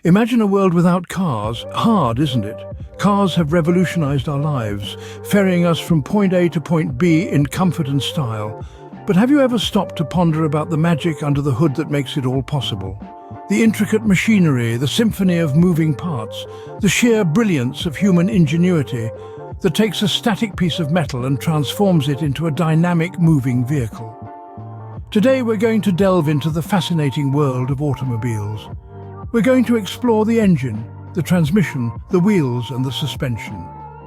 Imagine a world without cars. Hard, isn't it? Cars have revolutionized our lives, ferrying us from point A to point B in comfort and style. But have you ever stopped to ponder about the magic under the hood that makes it all possible? The intricate machinery, the symphony of moving parts, the sheer brilliance of human ingenuity that takes a static piece of metal and transforms it into a dynamic, moving vehicle. Today we're going to delve into the fascinating world of automobiles. We're going to explore the engine, the transmission, the wheels and the suspension.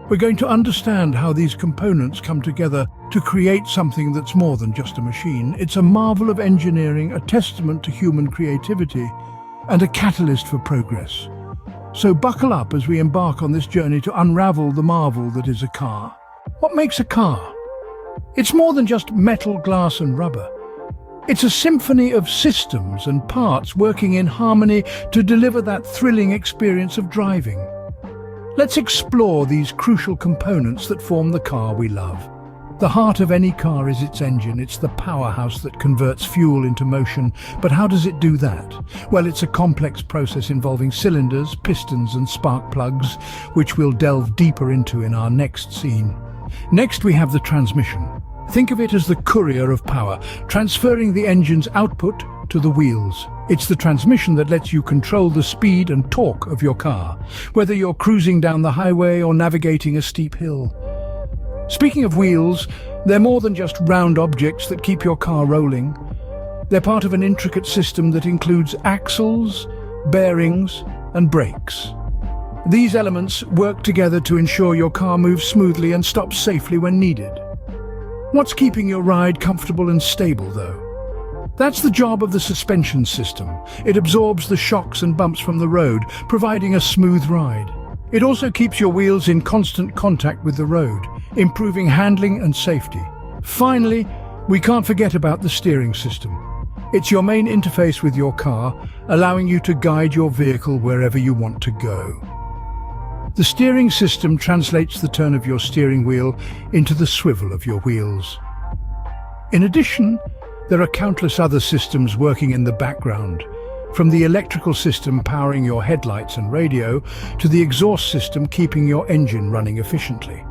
We're going to understand how these components come together to create something that's more than just a machine. It's a marvel of engineering, a testament to human creativity, and a catalyst for progress. So buckle up as we embark on this journey to unravel the marvel that is a car. What makes a car? It's more than just metal, glass and rubber. It's a symphony of systems and parts working in harmony to deliver that thrilling experience of driving. Let's explore these crucial components that form the car we love. The heart of any car is its engine. It's the powerhouse that converts fuel into motion. But how does it do that? Well, it's a complex process involving cylinders, pistons and spark plugs, which we'll delve deeper into in our next scene. Next, we have the transmission. Think of it as the courier of power, transferring the engine's output to the wheels. It's the transmission that lets you control the speed and torque of your car, whether you're cruising down the highway or navigating a steep hill. Speaking of wheels, they're more than just round objects that keep your car rolling. They're part of an intricate system that includes axles, bearings, and brakes. These elements work together to ensure your car moves smoothly and stops safely when needed. What's keeping your ride comfortable and stable, though? That's the job of the suspension system. It absorbs the shocks and bumps from the road, providing a smooth ride. It also keeps your wheels in constant contact with the road, improving handling and safety. Finally, we can't forget about the steering system. It's your main interface with your car, allowing you to guide your vehicle wherever you want to go. The steering system translates the turn of your steering wheel into the swivel of your wheels. In addition, there are countless other systems working in the background, from the electrical system powering your headlights and radio to the exhaust system keeping your engine running efficiently.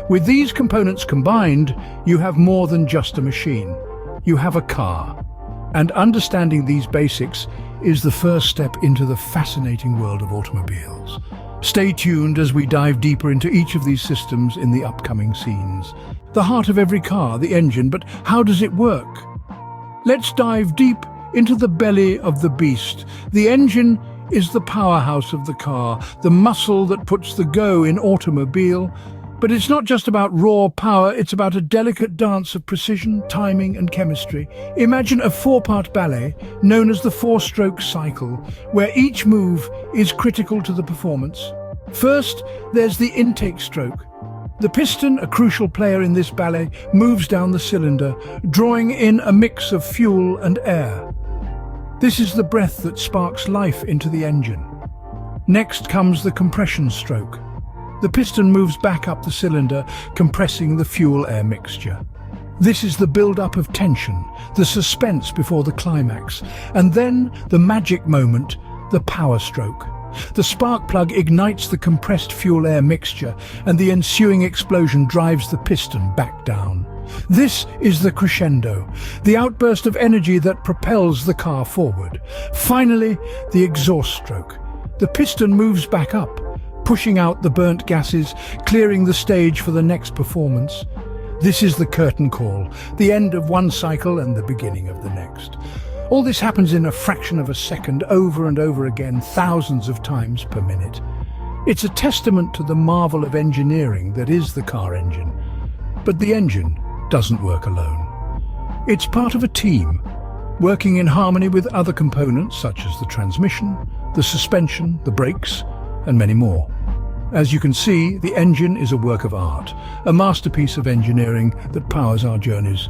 With these components combined, you have more than just a machine. You have a car. And understanding these basics is the first step into the fascinating world of automobiles. Stay tuned as we dive deeper into each of these systems in the upcoming scenes. The heart of every car, the engine, but how does it work? Let's dive deep into the belly of the beast. The engine is the powerhouse of the car, the muscle that puts the go in automobile. But it's not just about raw power, it's about a delicate dance of precision, timing and chemistry. Imagine a four-part ballet known as the four-stroke cycle, where each move is critical to the performance. First, there's the intake stroke. The piston, a crucial player in this ballet, moves down the cylinder, drawing in a mix of fuel and air. This is the breath that sparks life into the engine. Next comes the compression stroke. The piston moves back up the cylinder, compressing the fuel-air mixture. This is the build-up of tension, the suspense before the climax, and then the magic moment, the power stroke. The spark plug ignites the compressed fuel-air mixture, and the ensuing explosion drives the piston back down. This is the crescendo, the outburst of energy that propels the car forward. Finally, the exhaust stroke. The piston moves back up, pushing out the burnt gases, clearing the stage for the next performance. This is the curtain call, the end of one cycle and the beginning of the next. All this happens in a fraction of a second, over and over again, thousands of times per minute. It's a testament to the marvel of engineering that is the car engine. But the engine doesn't work alone. It's part of a team, working in harmony with other components such as the transmission, the suspension, the brakes, and many more. As you can see, the engine is a work of art, a masterpiece of engineering that powers our journeys.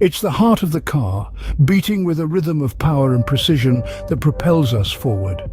It's the heart of the car, beating with a rhythm of power and precision that propels us forward.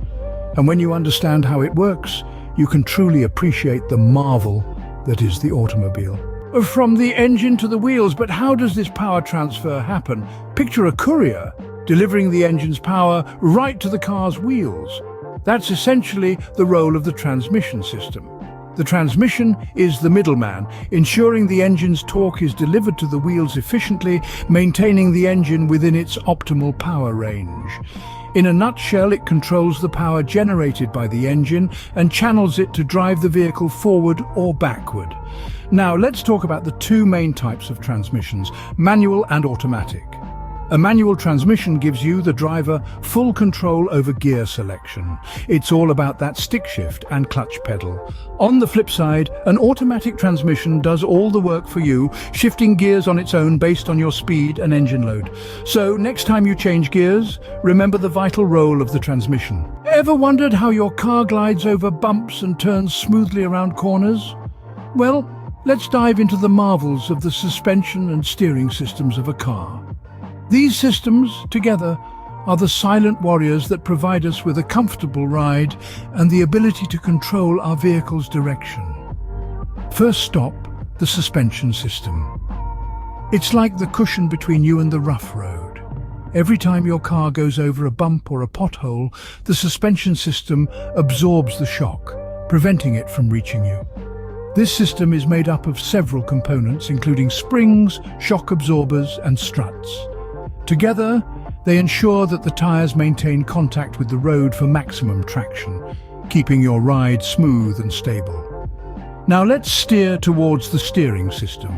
And when you understand how it works, you can truly appreciate the marvel that is the automobile. From the engine to the wheels, but how does this power transfer happen? Picture a courier delivering the engine's power right to the car's wheels. That's essentially the role of the transmission system. The transmission is the middleman, ensuring the engine's torque is delivered to the wheels efficiently, maintaining the engine within its optimal power range. In a nutshell, it controls the power generated by the engine and channels it to drive the vehicle forward or backward. Now, let's talk about the two main types of transmissions, manual and automatic. A manual transmission gives you, the driver, full control over gear selection. It's all about that stick shift and clutch pedal. On the flip side, an automatic transmission does all the work for you, shifting gears on its own based on your speed and engine load. So, next time you change gears, remember the vital role of the transmission. Ever wondered how your car glides over bumps and turns smoothly around corners? Well, let's dive into the marvels of the suspension and steering systems of a car. These systems, together, are the silent warriors that provide us with a comfortable ride and the ability to control our vehicle's direction. First stop, the suspension system. It's like the cushion between you and the rough road. Every time your car goes over a bump or a pothole, the suspension system absorbs the shock, preventing it from reaching you. This system is made up of several components, including springs, shock absorbers, and struts. Together, they ensure that the tires maintain contact with the road for maximum traction, keeping your ride smooth and stable. Now let's steer towards the steering system,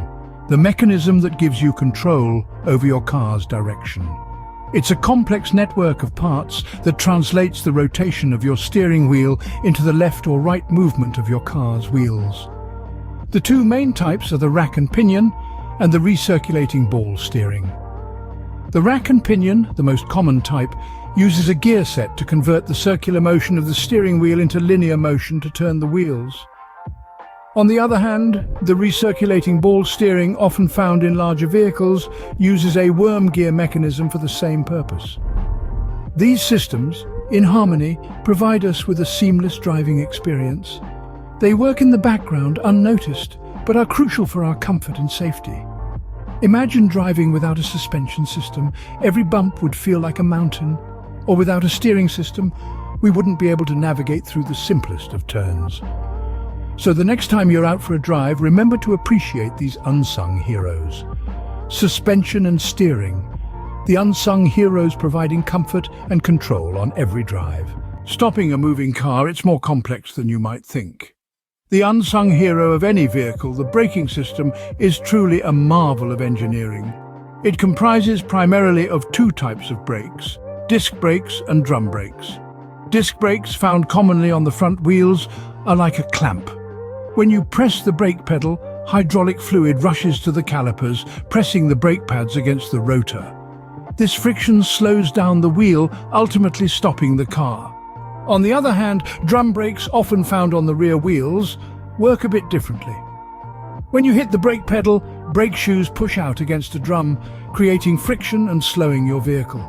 the mechanism that gives you control over your car's direction. It's a complex network of parts that translates the rotation of your steering wheel into the left or right movement of your car's wheels. The two main types are the rack and pinion and the recirculating ball steering. The rack and pinion, the most common type, uses a gear set to convert the circular motion of the steering wheel into linear motion to turn the wheels. On the other hand, the recirculating ball steering, often found in larger vehicles, uses a worm gear mechanism for the same purpose. These systems, in harmony, provide us with a seamless driving experience. They work in the background unnoticed, but are crucial for our comfort and safety. Imagine driving without a suspension system. Every bump would feel like a mountain. Or without a steering system, we wouldn't be able to navigate through the simplest of turns. So the next time you're out for a drive, remember to appreciate these unsung heroes. Suspension and steering. The unsung heroes providing comfort and control on every drive. Stopping a moving car, it's more complex than you might think. The unsung hero of any vehicle, the braking system, is truly a marvel of engineering. It comprises primarily of two types of brakes, disc brakes and drum brakes. Disc brakes, found commonly on the front wheels, are like a clamp. When you press the brake pedal, hydraulic fluid rushes to the calipers, pressing the brake pads against the rotor. This friction slows down the wheel, ultimately stopping the car. On the other hand, drum brakes, often found on the rear wheels, work a bit differently. When you hit the brake pedal, brake shoes push out against a drum, creating friction and slowing your vehicle.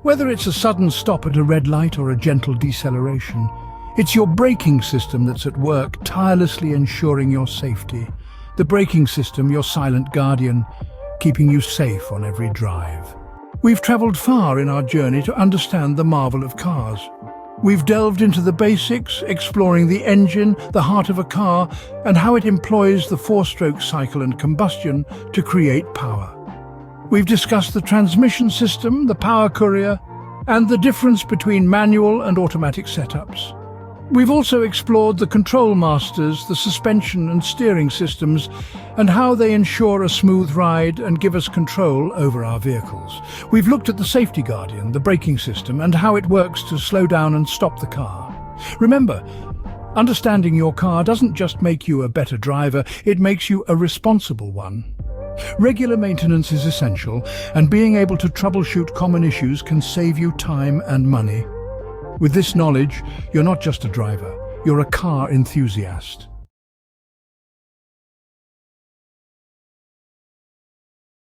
Whether it's a sudden stop at a red light or a gentle deceleration, it's your braking system that's at work, tirelessly ensuring your safety. The braking system, your silent guardian, keeping you safe on every drive. We've traveled far in our journey to understand the marvel of cars. We've delved into the basics, exploring the engine, the heart of a car, and how it employs the four-stroke cycle and combustion to create power. We've discussed the transmission system, the power courier, and the difference between manual and automatic setups. We've also explored the control masters, the suspension and steering systems, and how they ensure a smooth ride and give us control over our vehicles. We've looked at the safety guardian, the braking system, and how it works to slow down and stop the car. Remember, understanding your car doesn't just make you a better driver, it makes you a responsible one. Regular maintenance is essential, and being able to troubleshoot common issues can save you time and money. With this knowledge, you're not just a driver, you're a car enthusiast.